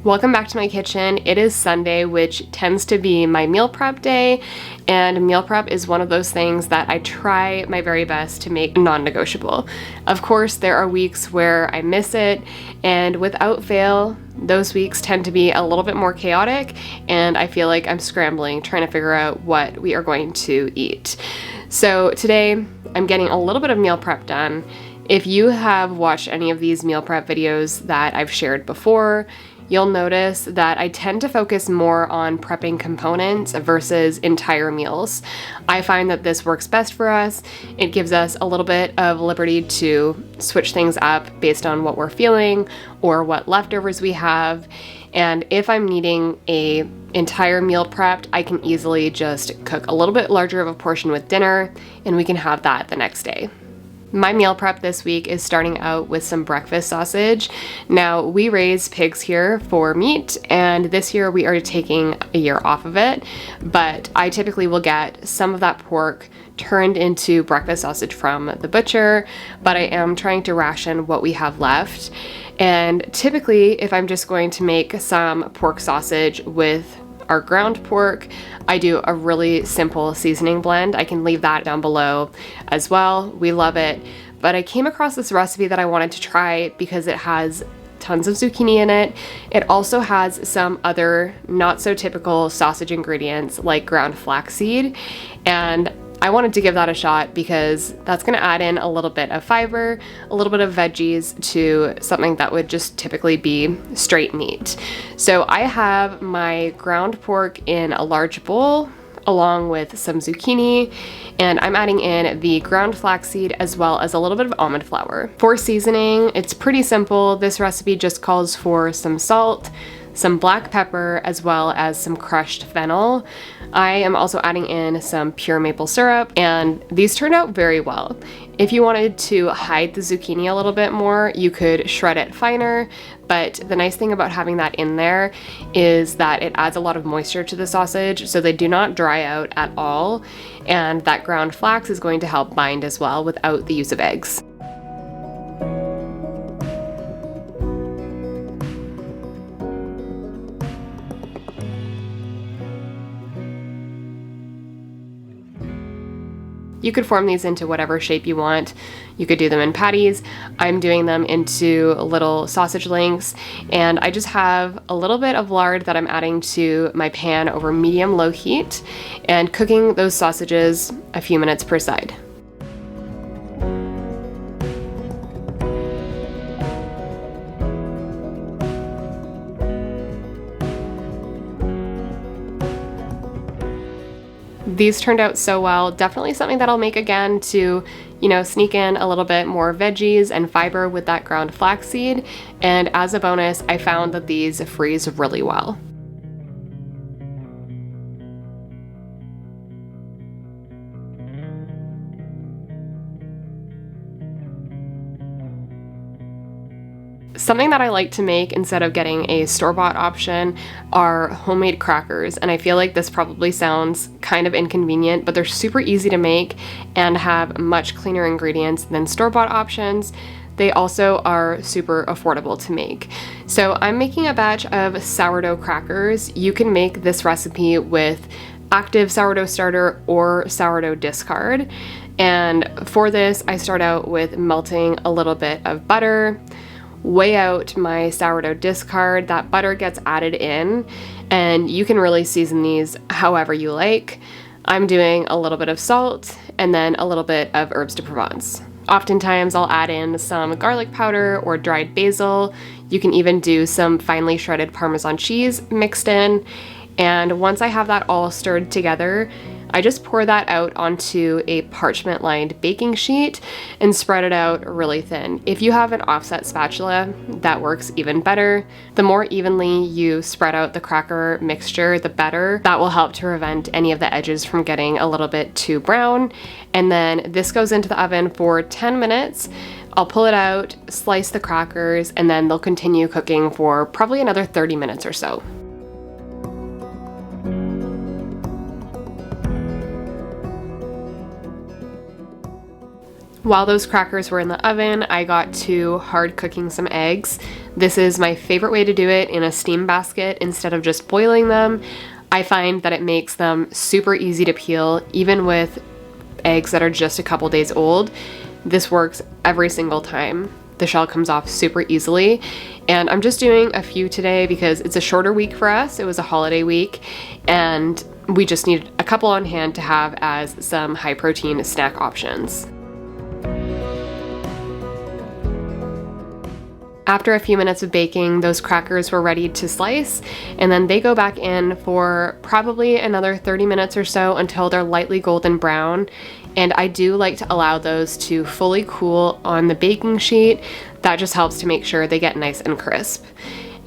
Welcome back to my kitchen. It is Sunday, which tends to be my meal prep day, and meal prep is one of those things that I try my very best to make non-negotiable. Of course, there are weeks where I miss it, and without fail, those weeks tend to be a little bit more chaotic, and I feel like I'm scrambling trying to figure out what we are going to eat. So today, I'm getting a little bit of meal prep done. If you have watched any of these meal prep videos that I've shared before, you'll notice that I tend to focus more on prepping components versus entire meals. I find that this works best for us. It gives us a little bit of liberty to switch things up based on what we're feeling or what leftovers we have. And if I'm needing an entire meal prepped, I can easily just cook a little bit larger of a portion with dinner, and we can have that the next day. My meal prep this week is starting out with some breakfast sausage. Now, we raise pigs here for meat, and this year we are taking a year off of it, but I typically will get some of that pork turned into breakfast sausage from the butcher, but I am trying to ration what we have left. And typically, if I'm just going to make some pork sausage with our ground pork, I do a really simple seasoning blend. I can leave that down below as well. We love it. But I came across this recipe that I wanted to try because it has tons of zucchini in it. It also has some other not so typical sausage ingredients like ground flaxseed, and I wanted to give that a shot because that's going to add in a little bit of fiber, a little bit of veggies to something that would just typically be straight meat. So I have my ground pork in a large bowl along with some zucchini, and I'm adding in the ground flaxseed as well as a little bit of almond flour. For seasoning, it's pretty simple. This recipe just calls for some salt, some black pepper, as well as some crushed fennel. I am also adding in some pure maple syrup, and these turned out very well. If you wanted to hide the zucchini a little bit more, you could shred it finer, but the nice thing about having that in there is that it adds a lot of moisture to the sausage, so they do not dry out at all, and that ground flax is going to help bind as well without the use of eggs. You could form these into whatever shape you want. You could do them in patties. I'm doing them into little sausage links, and I just have a little bit of lard that I'm adding to my pan over medium-low heat and cooking those sausages a few minutes per side. These turned out so well. Definitely something that I'll make again to, sneak in a little bit more veggies and fiber with that ground flaxseed. And as a bonus, I found that these freeze really well. Something that I like to make instead of getting a store-bought option are homemade crackers, and I feel like this probably sounds kind of inconvenient, but they're super easy to make and have much cleaner ingredients than store-bought options. They also are super affordable to make. So I'm making a batch of sourdough crackers. You can make this recipe with active sourdough starter or sourdough discard. And for this, I start out with melting a little bit of butter, weigh out my sourdough discard. That butter gets added in, and you can really season these however you like. I'm doing a little bit of salt and then a little bit of herbs de Provence. Oftentimes I'll add in some garlic powder or dried basil. You can even do some finely shredded Parmesan cheese mixed in. And once I have that all stirred together, I just pour that out onto a parchment-lined baking sheet and spread it out really thin. If you have an offset spatula, that works even better. The more evenly you spread out the cracker mixture, the better. That will help to prevent any of the edges from getting a little bit too brown. And then this goes into the oven for 10 minutes. I'll pull it out, slice the crackers, and then they'll continue cooking for probably another 30 minutes or so. While those crackers were in the oven, I got to hard cooking some eggs. This is my favorite way to do it, in a steam basket instead of just boiling them. I find that it makes them super easy to peel, even with eggs that are just a couple days old. This works every single time. The shell comes off super easily. And I'm just doing a few today because it's a shorter week for us. It was a holiday week, and we just needed a couple on hand to have as some high protein snack options. After a few minutes of baking, those crackers were ready to slice, and then they go back in for probably another 30 minutes or so until they're lightly golden brown. And I do like to allow those to fully cool on the baking sheet. That just helps to make sure they get nice and crisp.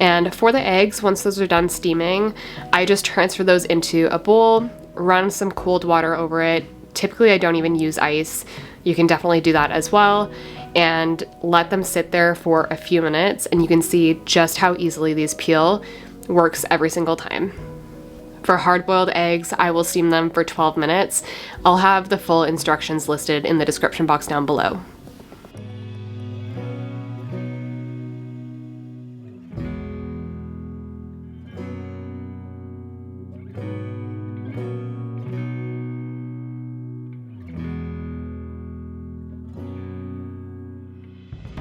And for the eggs, once those are done steaming, I just transfer those into a bowl, run some cold water over it. Typically, I don't even use ice. You can definitely do that as well. And let them sit there for a few minutes, and you can see just how easily these peel. Works every single time. For hard-boiled eggs, I will steam them for 12 minutes. I'll have the full instructions listed in the description box down below.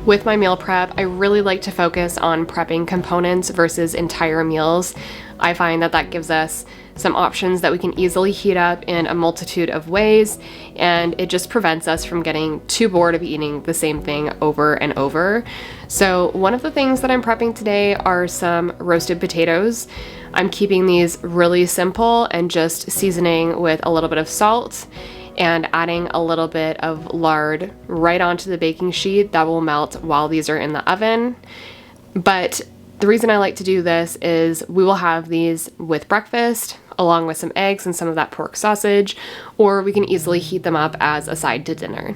With my meal prep, I really like to focus on prepping components versus entire meals. I find that that gives us some options that we can easily heat up in a multitude of ways, and it just prevents us from getting too bored of eating the same thing over and over. So one of the things that I'm prepping today are some roasted potatoes. I'm keeping these really simple and just seasoning with a little bit of salt and adding a little bit of lard right onto the baking sheet that will melt while these are in the oven. But the reason I like to do this is we will have these with breakfast along with some eggs and some of that pork sausage, or we can easily heat them up as a side to dinner.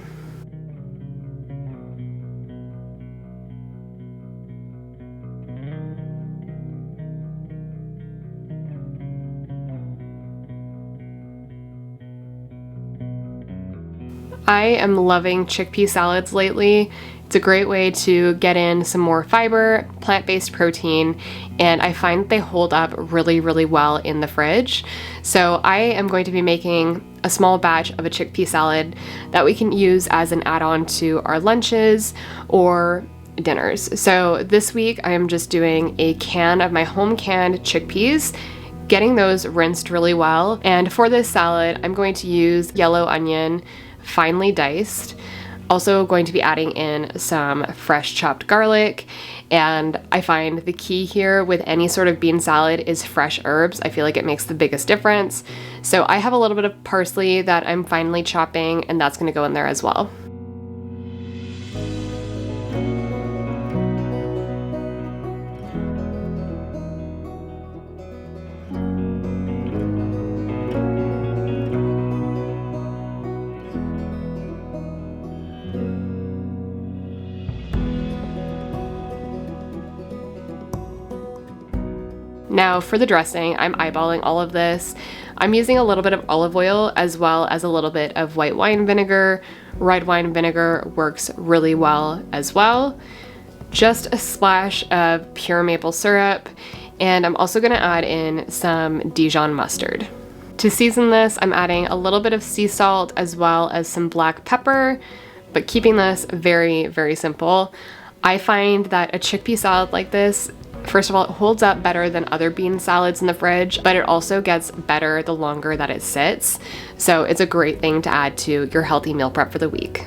I am loving chickpea salads lately. It's a great way to get in some more fiber, plant-based protein, and I find they hold up really, really well in the fridge. So I am going to be making a small batch of a chickpea salad that we can use as an add-on to our lunches or dinners. So this week I am just doing a can of my home canned chickpeas, getting those rinsed really well. And for this salad, I'm going to use yellow onion, finely diced. Also going to be adding in some fresh chopped garlic, and I find the key here with any sort of bean salad is fresh herbs. I feel like it makes the biggest difference. So I have a little bit of parsley that I'm finely chopping, and that's going to go in there as well. Now for the dressing, I'm eyeballing all of this. I'm using a little bit of olive oil as well as a little bit of white wine vinegar. Red wine vinegar works really well as well. Just a splash of pure maple syrup, and I'm also going to add in some Dijon mustard. To season this, I'm adding a little bit of sea salt as well as some black pepper, but keeping this very, very simple. I find that a chickpea salad like this, first of all, it holds up better than other bean salads in the fridge, but it also gets better the longer that it sits. So it's a great thing to add to your healthy meal prep for the week.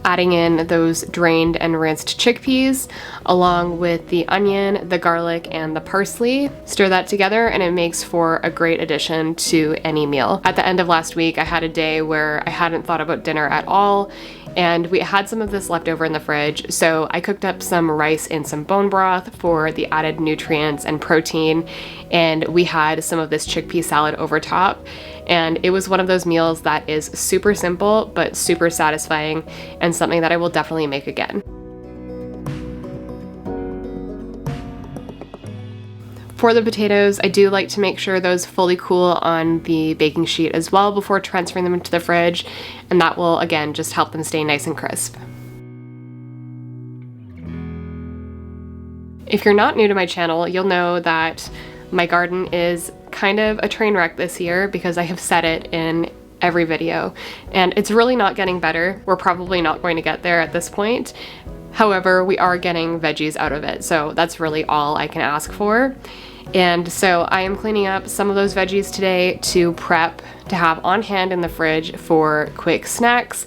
Adding in those drained and rinsed chickpeas along with the onion, the garlic, and the parsley. Stir that together and it makes for a great addition to any meal. At the end of last week, I had a day where I hadn't thought about dinner at all, and we had some of this left over in the fridge, so I cooked up some rice in some bone broth for the added nutrients and protein, and we had some of this chickpea salad over top. And it was one of those meals that is super simple but super satisfying, and something that I will definitely make again. For the potatoes, I do like to make sure those fully cool on the baking sheet as well before transferring them into the fridge, and that will again just help them stay nice and crisp. If you're not new to my channel, you'll know that my garden is kind of a train wreck this year because I have said it in every video, and it's really not getting better. We're probably not going to get there at this point. However, we are getting veggies out of it, so that's really all I can ask for. And so I am cleaning up some of those veggies today to prep to have on hand in the fridge for quick snacks,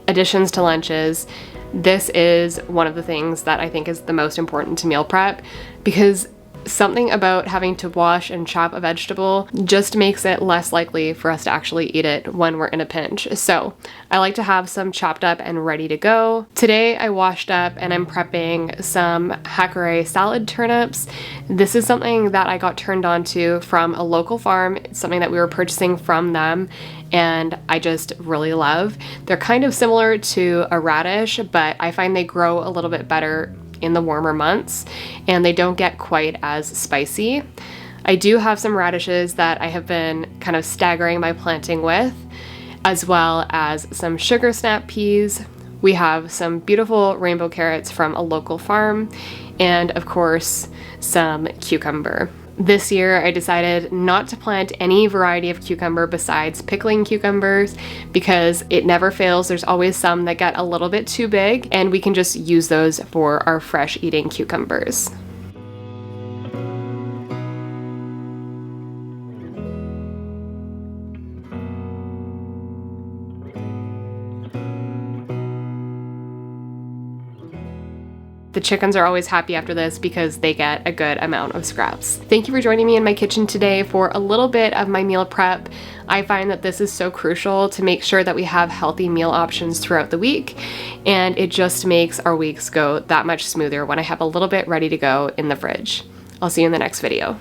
additions to lunches. This is one of the things that I think is the most important to meal prep, because something about having to wash and chop a vegetable just makes it less likely for us to actually eat it when we're in a pinch. So I like to have some chopped up and ready to go. Today I washed up and I'm prepping some hackere salad turnips. This is something that I got turned on to from a local farm. It's something that we were purchasing from them, and I just really love. They're kind of similar to a radish, but I find they grow a little bit better in the warmer months, and they don't get quite as spicy. I do have some radishes that I have been kind of staggering my planting with, as well as some sugar snap peas. We have some beautiful rainbow carrots from a local farm, and of course some cucumber. This year I decided not to plant any variety of cucumber besides pickling cucumbers, because it never fails. There's always some that get a little bit too big, and we can just use those for our fresh eating cucumbers. The chickens are always happy after this because they get a good amount of scraps. Thank you for joining me in my kitchen today for a little bit of my meal prep. I find that this is so crucial to make sure that we have healthy meal options throughout the week, and it just makes our weeks go that much smoother when I have a little bit ready to go in the fridge. I'll see you in the next video.